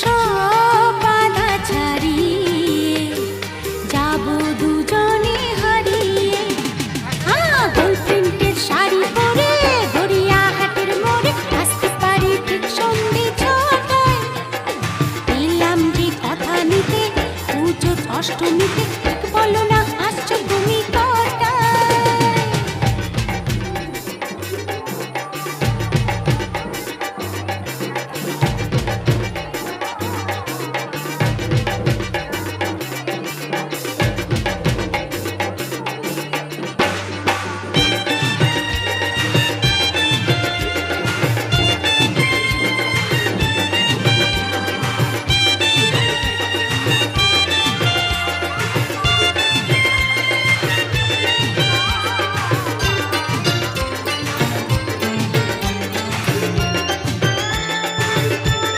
সব বাধা ছাড়িয়ে যাব দুজনে হারিয়ে। গোল প্রিন্টের শাড়ি পরে গড়িয়াহাটের মোড়ে আসতে পারি ঠিক সন্ধে ছটায়। এলাম যে কথা নিতে পুজো অষ্টমীতে।